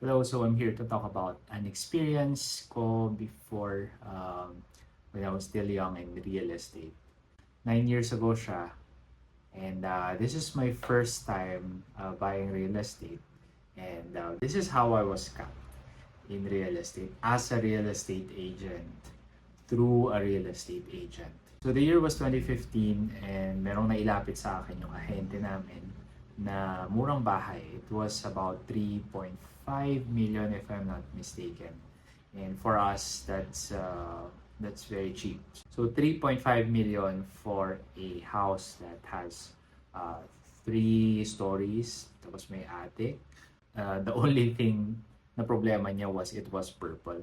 Hello, so I'm here to talk about an experience ko before when I was still young in real estate. 9 years ago siya, and this is my first time buying real estate. And this is how I was scammed in real estate as a real estate agent through a real estate agent. So the year was 2015 and merong nailapit sa akin yung ahente namin na murang bahay. It was about 3.5 million if I'm not mistaken. And for us, that's very cheap. So 3.5 million for a house that has 3 stories, tapos may attic. The only thing na problema niya was it was purple.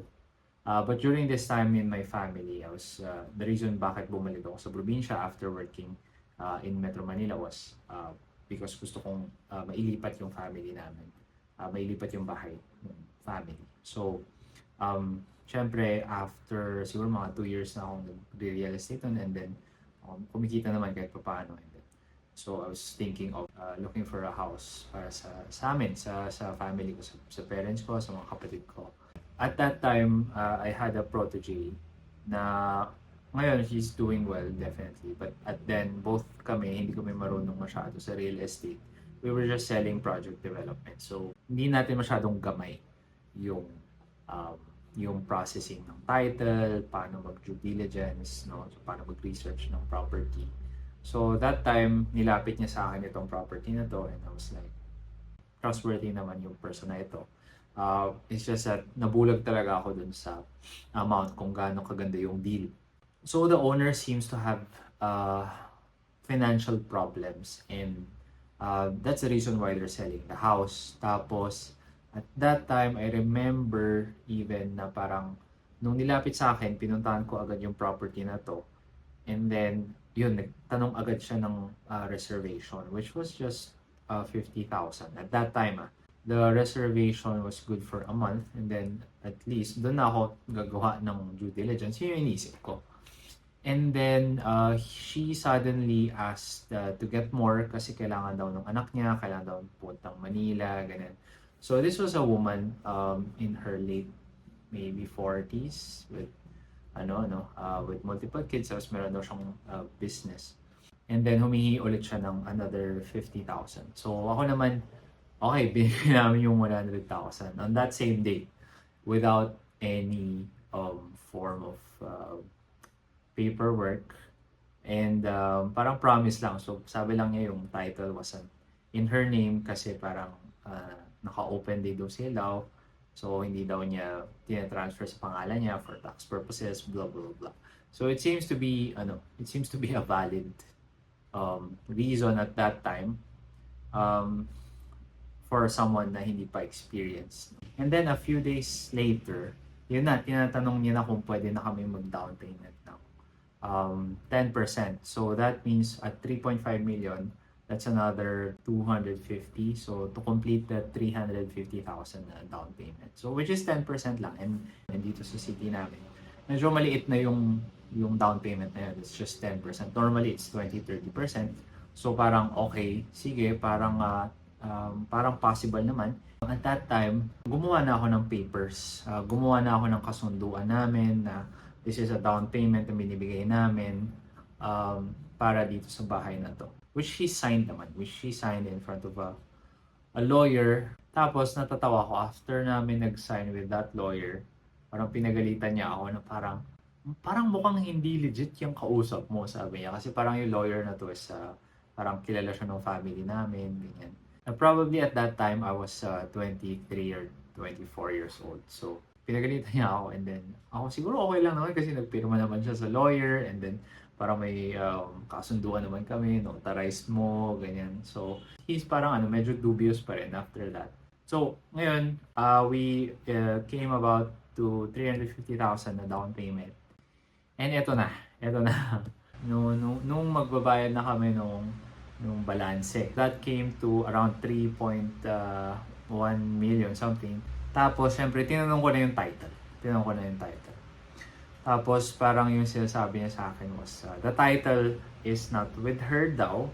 But during this time in my family, the reason bakit bumalik ako sa probinsya after working in Metro Manila was because gusto kong mailipat yung family namin. Mailipat yung bahay ng family. So, syempre, after siguro mga 2 years na akong nag-real estate and then kumikita naman kahit paano. So, I was thinking of looking for a house para sa amin, sa family ko, sa parents ko, sa mga kapatid ko. At that time, I had a protege na ngayon he's doing well, definitely. But at then, both kami, hindi kami marunong masyado sa real estate. We were just selling project development. So, hindi natin masyadong gamay yung yung processing ng title, paano mag-due diligence, no? So, paano mag-research ng property. So, that time, nilapit niya sa akin itong property na to and I was like, trustworthy naman yung person na ito. It's just that nabulag talaga ako dun sa amount kung gaano kaganda yung deal. So the owner seems to have financial problems and that's the reason why they're selling the house. Tapos at that time, I remember even na parang nung nilapit sa akin, pinuntahan ko agad yung property na to. And then, yun, nagtanong agad siya ng reservation, which was just 50,000. At that time, the reservation was good for a month and then at least doon na ako gagawa ng due diligence. Yun yung inisip ko. And then she suddenly asked to get more kasi kailangan daw ng anak niya, kailangan daw puntang Manila, ganun. So this was a woman in her late maybe 40s with with multiple kids. Tapos meron daw siyang business. And then humihingi ulit siya ng another 50,000. So ako naman, okay, binigyan namin yung 100,000 on that same day without any form of paperwork and parang promise lang. So sabi lang niya yung title wasn't in her name kasi parang naka-open day daw sila. So hindi daw niya tina-transfer sa pangalan niya for tax purposes, blah blah blah. So it seems to be a valid reason at that time. For someone na hindi pa experienced. And then a few days later, yun na, tinatanong niya na kung pwede na kami mag-down payment ng 10%. So that means at 3.5 million, that's another 250. So to complete the 350,000 na down payment. So which is 10% lang. And dito sa city namin, medyo maliit na yung down payment na yun. It's just 10%. Normally, it's 20-30%. So parang okay, sige, parang possible naman. At that time, gumawa na ako ng papers. Gumawa na ako ng kasunduan namin na this is a down payment na binibigay namin para dito sa bahay na to. Which she signed in front of a lawyer. Tapos natatawa ko after namin nag-sign with that lawyer, parang pinagalitan niya ako na parang mukhang hindi legit yung kausap mo, sabi niya. Kasi parang yung lawyer na to is parang kilala siya ng family namin, ganyan. Probably at that time, I was 23 or 24 years old. So, pinagalitan niya ako and then ako siguro okay lang naman kasi nagpirma naman siya sa lawyer and then parang may kasunduan naman kami, notarized mo, ganyan. So, he's parang medyo dubious pa rin after that. So, ngayon, we came about to 350,000 na down payment. And eto na. Nung magbabayad na kami nung balanse. That came to around 3.1 million something. Tapos, syempre, tinanong ko na yung title. Tapos, parang yung sinasabi niya sa akin was, the title is not with her daw.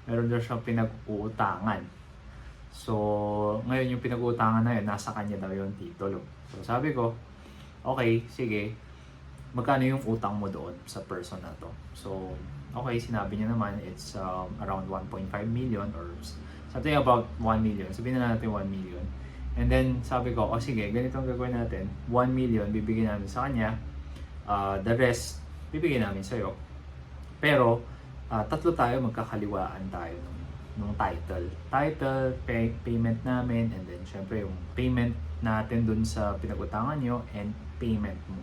Meron daw siyang pinag-uutangan. So, ngayon yung pinag-uutangan na yun, nasa kanya daw yung titulo. So, sabi ko, okay, sige, magkano yung utang mo doon sa person na to? So, okay, sinabi niya naman, it's around 1.5 million or something about 1 million. Sabihin na natin 1 million. And then, sabi ko, sige, ganito ang gagawin natin. 1 million, bibigyan namin sa kanya. The rest, bibigyan namin sa'yo. Pero, tatlo tayo, magkakaliwaan tayo nung title. Title, payment namin, and then syempre yung payment natin dun sa pinag-utangan nyo, and payment mo.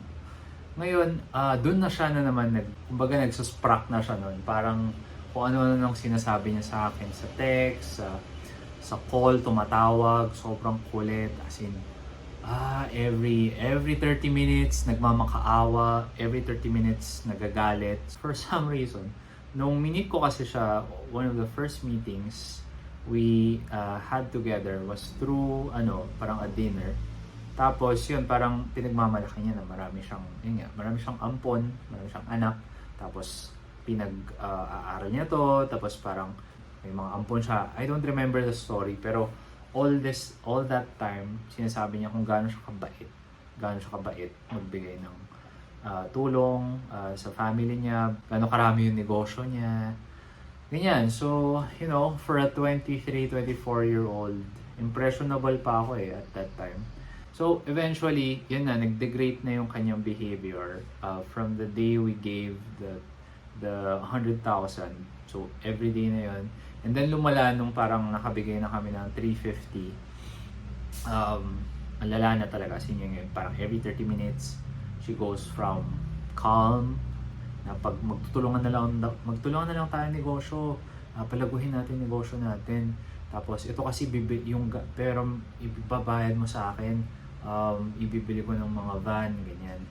Ngayon, dun na siya na naman, kumbaga nagsusprock na siya nun. Parang kung ano-ano nang sinasabi niya sa akin sa text, sa call, tumatawag, sobrang kulit. As in, every 30 minutes nagmamakaawa, every 30 minutes nagagalit. For some reason, nung minute ko kasi siya, one of the first meetings we had together was through parang a dinner. Tapos yun, parang pinagmamalaki niya na marami siyang ampon, marami siyang anak. Tapos pinag-aaral niya to, tapos parang may mga ampon siya. I don't remember the story, pero all that time, sinasabi niya kung gaano siya kabait magbigay ng tulong sa family niya, gaano karami yung negosyo niya. Ganyan. So, for a 23, 24-year-old, impressionable pa ako at that time. So, eventually, yun na, nag-degrade na yung kanyang behavior from the day we gave the 100,000. So, every day na yun. And then, lumala nung parang nakabigay na kami ng 350. Ang lala na talaga. Kasi yun ngayon, parang every 30 minutes, she goes from calm, na pag magtulungan na lang tayo negosyo, palaguhin natin negosyo natin. Tapos, ito kasi yung pero ibabayad mo sa akin. Ibibili ko ng mga van, ganyan.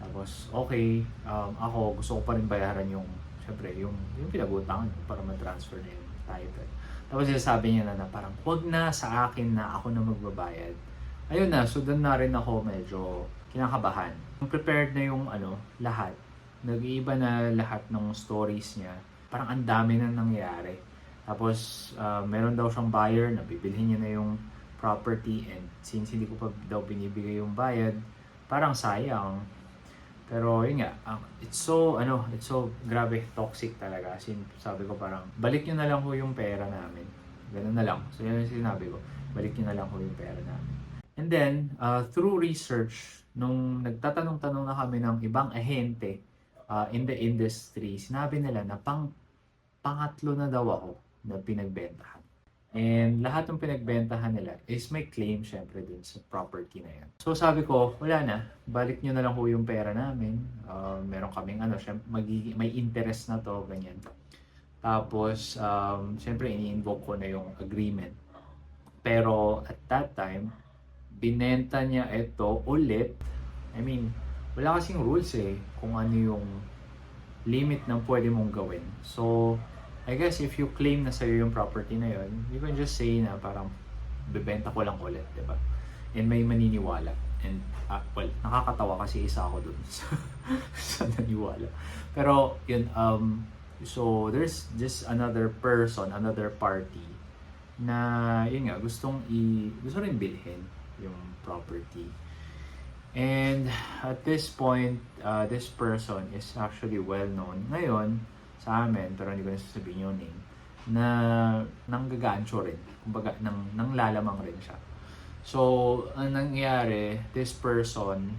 Tapos, okay, ako gusto ko pa rin bayaran syempre, yung pinag-utangan para ma-transfer na yung title. Tapos sabi niya na parang, huwag na sa akin na ako na magbabayad. Ayun na, so doon na rin ako medyo kinakabahan. Prepared na yung lahat. Nag-iiba na lahat ng stories niya. Parang ang dami na nangyari. Tapos, meron daw siyang buyer na bibilhin niya na yung property, and since hindi ko pa daw binibigay yung bayad, parang sayang. Pero yun nga, it's so grabe toxic talaga. Sabi ko parang, balik nyo na lang ho yung pera namin. Ganun na lang. So yun yung sinabi ko, balik nyo na lang ho yung pera namin. And then, through research, nung nagtatanong-tanong na kami ng ibang ahente in the industry, sinabi nila na pangatlo na daw ako na pinagbentahan. And lahat ng pinagbentahan nila is may claim syempre dun sa property na yan. So sabi ko, wala na, balik nyo na lang ho yung pera namin. Meron kaming syempre, may interest na to, ganyan. Tapos, syempre ini-invoke ko na yung agreement. Pero at that time, binenta niya ito ulit. I mean, wala kasing rules kung ano yung limit ng pwede mong gawin. So, I guess if you claim na sa'yo yung property na yun, you can just say na parang bebenta ko lang ulit, diba? And may maniniwala. And, nakakatawa kasi isa ako dun sa naniwala. Pero, yun, so there's just another person, another party na, yun nga, gusto rin bilhin yung property. And at this point, this person is actually well known ngayon sa amin, pero hindi ko na sasabihin yung name, na nanggagancho rin. Kumbaga, nanglalamang rin siya. So, ang nangyari, this person,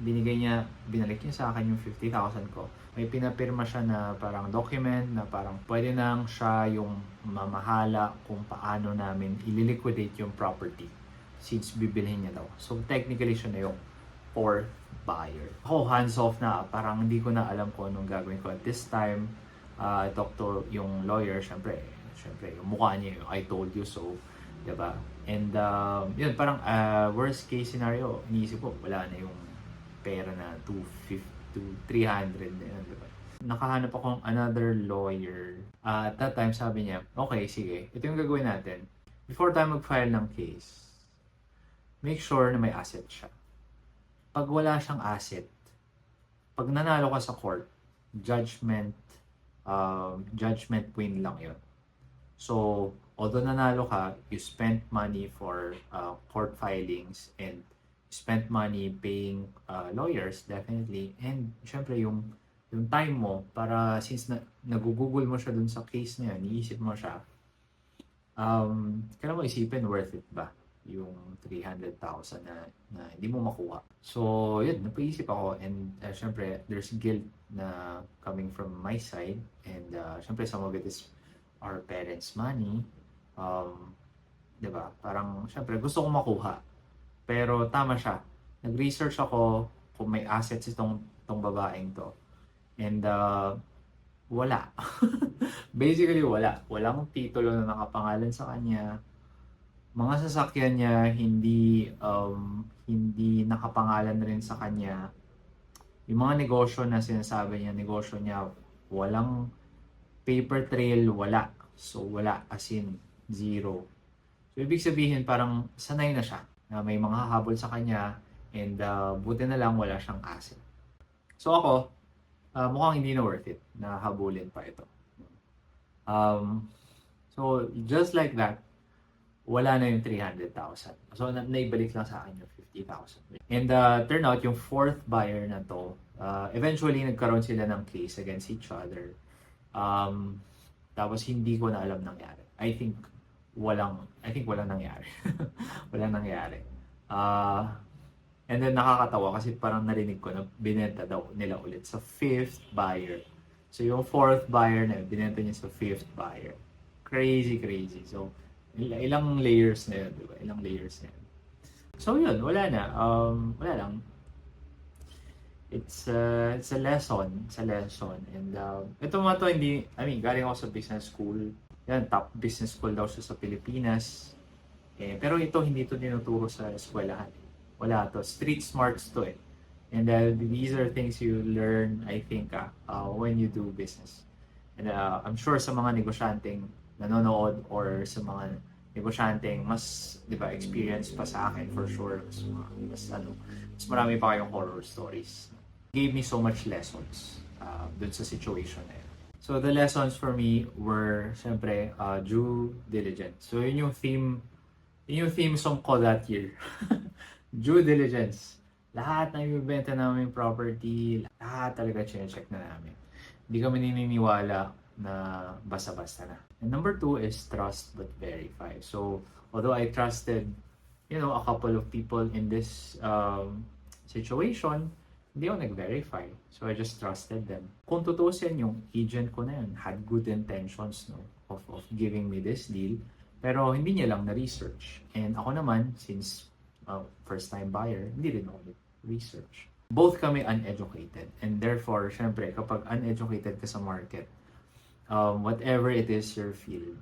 binalik niya sa akin yung 50,000 ko. May pinapirma siya na parang document na parang pwede nang siya yung mamahala kung paano namin ililiquidate yung property since bibilhin niya daw. So, technically siya na yung fourth buyer. Ako, hands off na. Parang hindi ko na alam kung anong gagawin ko. At this time, I talked to yung lawyer. Syempre, yung mukha niya, yung I told you so. Diba? And, yun, parang worst case scenario, iniisip ko, wala na yung pera na 250 to 300 na yun. Diba? Nakahanap ako ng another lawyer. At that time, sabi niya, okay, sige, ito yung gagawin natin. Before tayo mag-file ng case, make sure na may asset siya. Pag wala siyang asset, pag nanalo ka sa court, judgment win lang yun. So, although nanalo ka, you spent money for court filings and spent money paying lawyers, definitely. And syempre, yung time mo, para since nagugugol mo siya dun sa case na yun, iisip mo siya, kailangan mo isipin, worth it ba? Yung 300,000 na hindi mo makuha. So, yun, napaisip ako and syempre, there's guilt na coming from my side and syempre, some of it is our parents' money. 'Di ba? Parang, syempre, gusto ko makuha. Pero tama siya. Nag-research ako kung may assets itong babaeng to. And wala. Basically, wala. Walang titulo na nakapangalan sa kanya. Mga sasakyan niya hindi nakapangalan rin sa kanya. Yung mga negosyo na sinasabi niya, negosyo niya, walang paper trail, wala. So, wala. As in, zero. So, ibig sabihin, parang sanay na siya na may mga hahabol sa kanya and buti na lang wala siyang asset. So, ako, mukhang hindi na worth it na habulin pa ito. So, just like that, wala na yung 300,000. So, naibalik lang sa akin yung 50,000. And turn out, yung fourth buyer na to, eventually, nagkaroon sila ng case against each other. Tapos, hindi ko na alam nangyari. I think walang nangyari. Walang nangyari. And then, nakakatawa kasi parang narinig ko na binenta daw nila ulit sa fifth buyer. So, yung fourth buyer na binenta niya sa fifth buyer. Crazy. So, ilang layers na yun, di ba? Ilang layers na yun. So yun, wala na. Wala lang. It's a lesson. It's a lesson. And ito mga to, galing ako sa business school. Yan, top business school daw siya sa Pilipinas. Pero ito, hindi to dinuturo sa eskwelahan. Wala to. Street smarts to eh. And these are things you learn, I think, when you do business. And I'm sure sa mga negosyanteng nanonood or sa mga negosyanteng mas, di ba, experience pa sa akin for sure. Mas marami pa kayong horror stories. It gave me so much lessons dun sa situation na yun. So the lessons for me were, syempre, due diligence. So yun yung theme song ko that year. Due diligence. Lahat na ibibenta namin property, lahat talaga check na namin. Hindi kami naniniwala na basta-basta na. And number 2 is trust but verify. So, although I trusted, a couple of people in this situation, hindi ako nag-verify. So, I just trusted them. Kung tutusin, yung agent ko na yun had good intentions of giving me this deal, pero hindi niya lang na-research. And ako naman, since first-time buyer, hindi rin ako research. Both kami uneducated. And therefore, syempre, kapag uneducated ka sa market, whatever it is your field,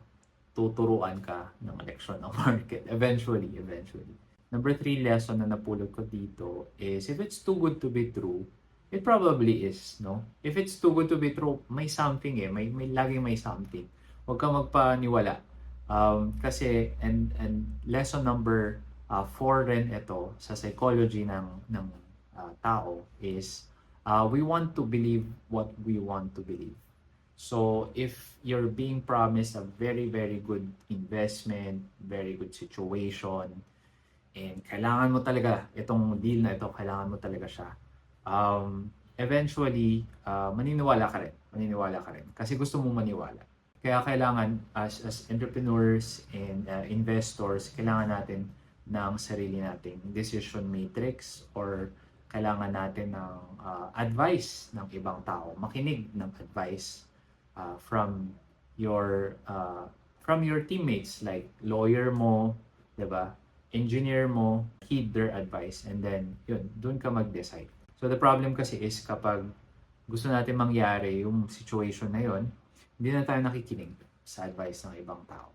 tuturuan ka ng leksyon ng market. Eventually. Number 3 lesson na napulot ko dito is, if it's too good to be true, it probably is, no? If it's too good to be true, may something may laging may something. Huwag ka magpaniwala. Kasi, and lesson number 4 rin ito sa psychology ng tao is, we want to believe what we want to believe. So, if you're being promised a very, very good investment, very good situation, and kailangan mo talaga, itong deal na ito, kailangan mo talaga siya, eventually, maniniwala ka rin. Kasi gusto mong maniwala. Kaya kailangan, as entrepreneurs and investors, kailangan natin ng sarili nating decision matrix or kailangan natin ng advice ng ibang tao. Makinig ng advice from your teammates, like lawyer mo, 'di ba? Engineer mo, heed their advice and then yun, doon ka mag-decide. So the problem kasi is kapag gusto natin mangyari yung situation na yun, hindi na tayo nakikinig sa advice ng ibang tao.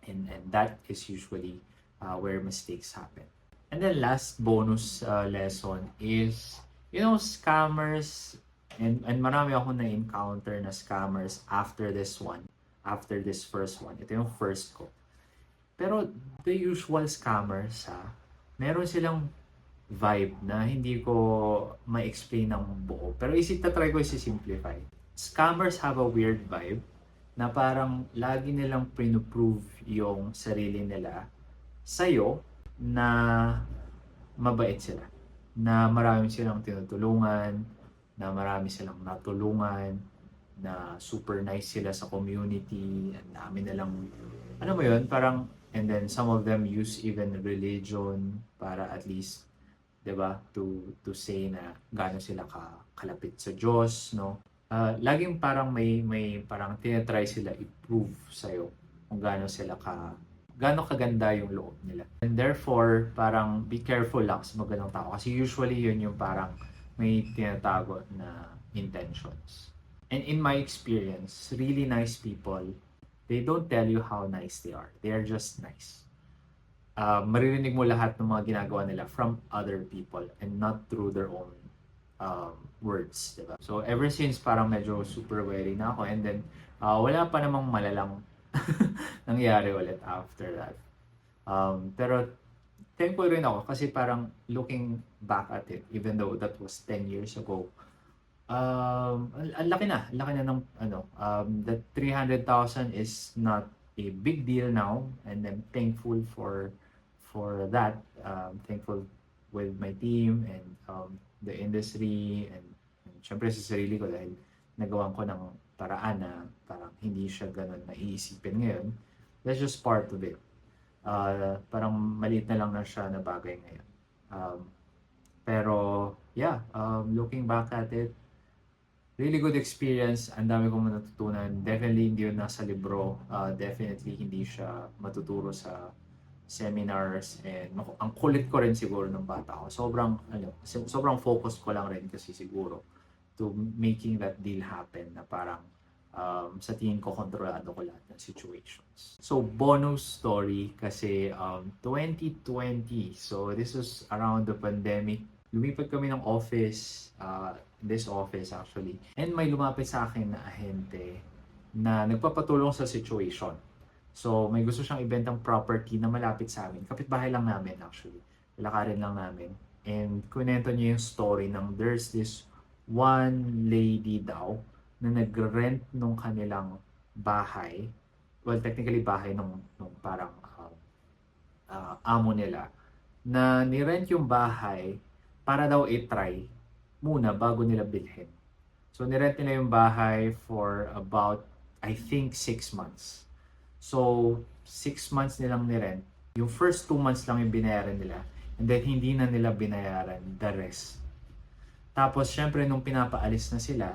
And that is usually where mistakes happen. And then last bonus lesson is, scammers. And marami ako na-encounter na scammers after this first one. Ito yung first ko. Pero the usual scammers, meron silang vibe na hindi ko ma-explain ng buo. Pero tatry ko isi-simplify. Scammers have a weird vibe na parang lagi nilang prove yung sarili nila sa'yo na mabait sila. Na marami silang tinutulungan, na marami silang natulungan, na super nice sila sa community, ang dami nilang, ano mo yun, parang, and then some of them use even religion para at least, 'di ba, to say na gaano sila kalapit sa Diyos, no? Laging parang may parang tinatry sila i-prove sa'yo kung gaano kaganda yung loob nila. And therefore, parang be careful lang sa mga ganong tao kasi usually yun yung parang may tinatago na intentions. And in my experience, really nice people, they don't tell you how nice they are. They are just nice. Maririnig mo lahat ng mga ginagawa nila from other people and not through their own words, diba? So, ever since parang medyo super wary na ako and then wala pa namang malalang nangyari ulit after that. Pero thankful rin ako kasi parang looking back at it, even though that was 10 years ago, ang laki na ng that 300,000 is not a big deal now and I'm thankful for that. Thankful with my team and the industry and syempre sa sarili ko dahil nagawan ko ng paraan na parang hindi siya ganun naiisipin ngayon. That's just part of it. Parang maliit na lang na siya na bagay ngayon. Pero yeah, looking back at it, really good experience. Ang dami kong natutunan. Definitely hindi yun nasa libro. Definitely hindi siya matuturo sa seminars. And ang kulit ko rin siguro ng bata ko. Sobrang focus ko lang rin kasi siguro to making that deal happen na parang sa tingin ko kontrolado ko lahat ng situations. So bonus story kasi 2020. So this was around the pandemic. Lumipat kami ng office, this office actually. And may lumapit sa akin na ahente na nagpapatulong sa situation. So may gusto siyang ibentang property na malapit sa amin. Kapitbahay lang namin actually. Lalakarin lang namin. And kunento niya yung story ng there's this one lady daw na nag-rent nung kanilang bahay. Well, technically bahay nung parang amo nila. Na ni-rent yung bahay para daw i-try muna bago nila bilhin. So, nirent nila yung bahay for about, I think, 6 months. So, 6 months nilang nirent. Yung first 2 months lang yung binayaran nila. And then, hindi na nila binayaran the rest. Tapos, syempre, nung pinapaalis na sila,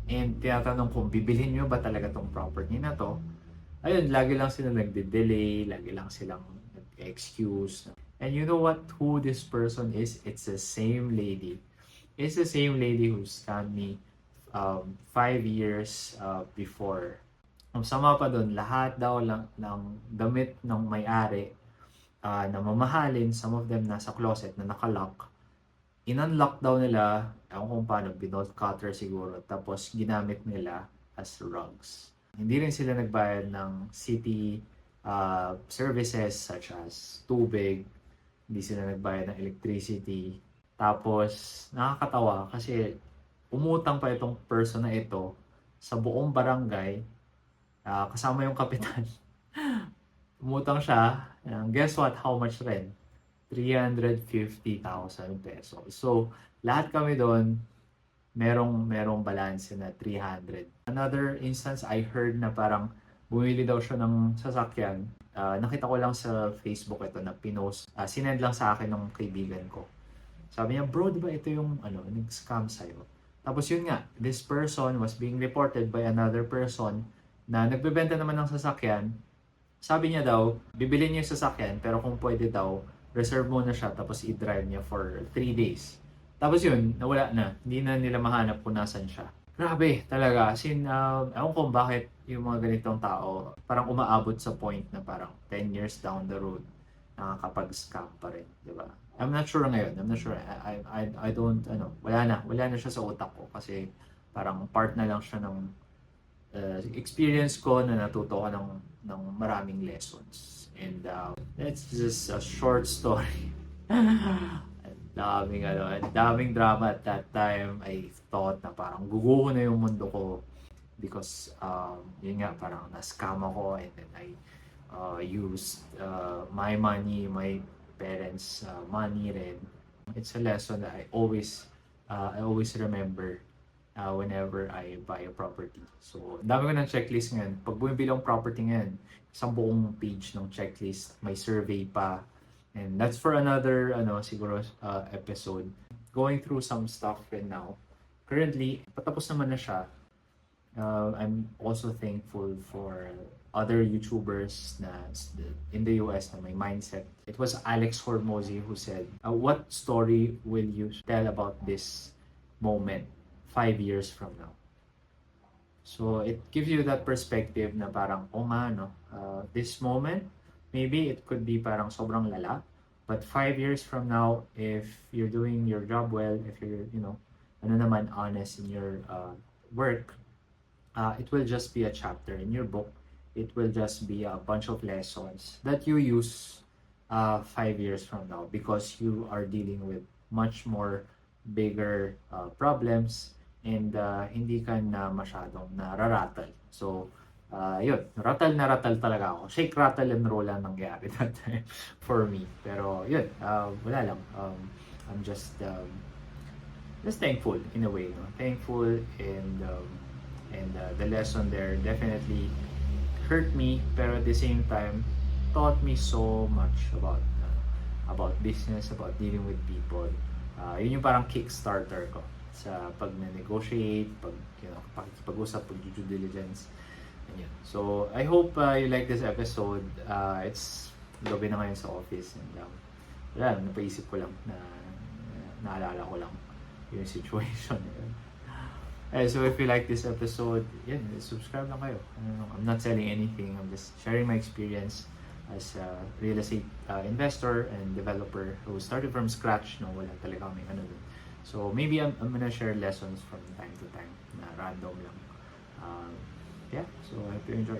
and tinatanong kung bibilhin nyo ba talaga tong property na to, ayun, lagi lang sila nagde-delay, lagi lang silang nag-excuse. And you know who this person is? It's the same lady. It's the same lady who scammed me 5 years before. Ang sama pa doon, lahat daw lang ng damit ng may-ari na mamahalin, some of them nasa closet na nakalock. In-unlock daw nila, ewan kung paano, binolt cutter siguro, tapos ginamit nila as rugs. Hindi rin sila nagbayad ng city services such as tubig, hindi sila nagbayad ng electricity. Tapos, nakakatawa kasi umutang pa itong person na ito sa buong barangay, kasama yung kapitan. Umutang siya, guess what, how much rent? 350,000 pesos. So, lahat kami doon, merong balance na 300. Another instance, I heard na parang bumili daw siya ng sasakyan. Nakita ko lang sa Facebook ito na pinost. Sinend lang sa akin ng kaibigan ko. Sabi niya, bro, di ba ito yung nag-scam sa'yo? Tapos yun nga, this person was being reported by another person na nagbebenta naman ng sasakyan. Sabi niya daw, bibili niya yung sasakyan pero kung pwede daw, reserve muna siya tapos i-drive niya for 3 days. Tapos yun, nawala na. Hindi na nila mahanap kung nasan siya. Grabe talaga. As in, ewan ko bakit yung mga ganitong tao parang umaabot sa point na parang 10 years down the road nakakapag-scam pa rin, di ba? I'm not sure ngayon. I'm not sure. I don't, wala na siya sa utak ko kasi parang part na lang siya ng experience ko na natuto ko ng maraming lessons. And that's just a short story. Daming drama at that time. I thought na parang guguho na yung mundo ko. because yun nga, parang na-scam ako, and then I used my money, my parents' money rin. It's a lesson that I always remember whenever I buy a property. So, ang dami ko ng checklist ngayon. Pag bumibili akong property ngayon, isang buong page ng checklist, may survey pa. And that's for another, siguro, episode. Going through some stuff right now. Currently, patapos naman na siya. I'm also thankful for other YouTubers in the US na may mindset. It was Alex Hormozy who said, what story will you tell about this moment 5 years from now? So it gives you that perspective na parang, oh nga, no, this moment, maybe it could be parang sobrang lala, but 5 years from now, if you're doing your job well, if you're, honest in your work, it will just be a chapter in your book. It will just be a bunch of lessons that you use 5 years from now, because you are dealing with much more bigger problems, and hindi ka na masyadong nararattle. So, yun, rattle talaga ako. Shake, rattle, and roll ang nangyari that time for me. Pero yun, wala lang. I'm just thankful in a way. No? Thankful, and the lesson there definitely hurt me, pero at the same time taught me so much about business, about dealing with people. Yun yung parang kickstarter ko sa pag-negotiate, pag-usap, pag-due diligence. And yun. So I hope you like this episode. It's gabi na ngayon sa office, and wala, napaisip ko lang na naalala ko lang yung situation. So if you like this episode, subscribe lang kayo. I'm not selling anything. I'm just sharing my experience as a real estate investor and developer who started from scratch. No, wala talaga kami dun. So maybe I'm gonna share lessons from time to time na random lang. So I hope you enjoy.